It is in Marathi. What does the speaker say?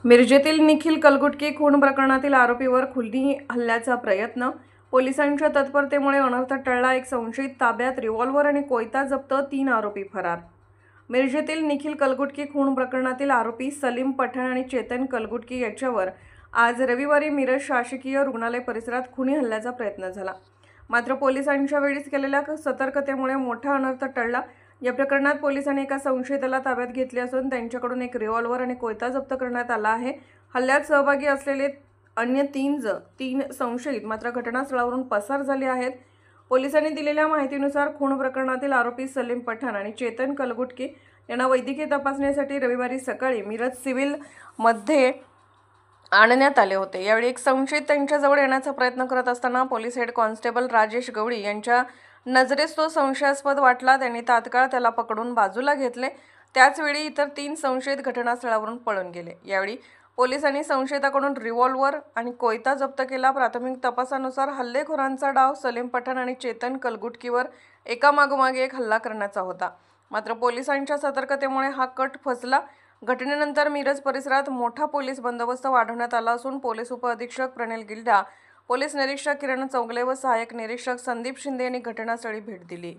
मिरजेतील निखिल कलघुटकी खून प्रकरणातील आरोपीवर खुनी हल्ल्याचा प्रयत्न. पोलिसांच्या तत्परतेमुळे अनर्थ टळला. एक संशयित ताब्यात. रिव्हॉल्व्हर आणि कोयता जप्त. 3 आरोपी फरार. मिरजेतील निखिल कलघुटकी खून प्रकरणातील आरोपी सलीम पठाण आणि चेतन कलघुटकी याच्यावर आज रविवारी मिरज शासकीय रुग्णालय परिसरात खुनी हल्ल्याचा प्रयत्न झाला. मात्र पोलिसांच्या वेळीच केलेल्या सतर्कतेमुळे मोठा अनर्थ टळला. या प्रकरणात पोलिसांनी एका संशयिताला ताब्यात घेतले असून त्यांच्याकडून एक रिव्हॉल्व्हर आणि कोयता जप्त करण्यात आला आहे. हल्ल्यात सहभागी असलेले अन्य तीन संशयित मात्र घटनास्थळावरून पसार झाले आहेत. पोलिसांनी दिलेल्या माहितीनुसार खून प्रकरणातील आरोपी सलीम पठाण आणि चेतन कलघुटकी यांना वैद्यकीय तपासणीसाठी रविवारी सकाळी मिरज सिव्हिलमध्ये आणण्यात आले होते. यावेळी एक संशयित त्यांच्याजवळ येण्याचा प्रयत्न करत असताना पोलीस हेड कॉन्स्टेबल राजेश गवळी यांच्या नजरेस तो संशयास्पद वाटला. त्यांनी तात्काळ त्याला पकडून बाजूला घेतले. त्याचवेळी इतर 3 संशयित घटनास्थळावरून पळून गेले. यावेळी पोलिसांनी संशयिताकडून रिव्हॉल्व्हर आणि कोयता जप्त केला. प्राथमिक तपासानुसार हल्लेखोरांचा डाव सलीम पठाण आणि चेतन कलघुटकीवर एकामागोमाग एक हल्ला करण्याचा होता. मात्र पोलिसांच्या सतर्कतेमुळे हा कट फसला. घटनेनंतर मिरज परिसरात मोठा पोलीस बंदोबस्त वाढवण्यात आला असून पोलीस उपअधीक्षक प्रणिल गिल्डा, पोलीस निरीक्षक किरण चौगले व सहाय्यक निरीक्षक संदीप शिंदे यांनी घटनास्थळी भेट दिली.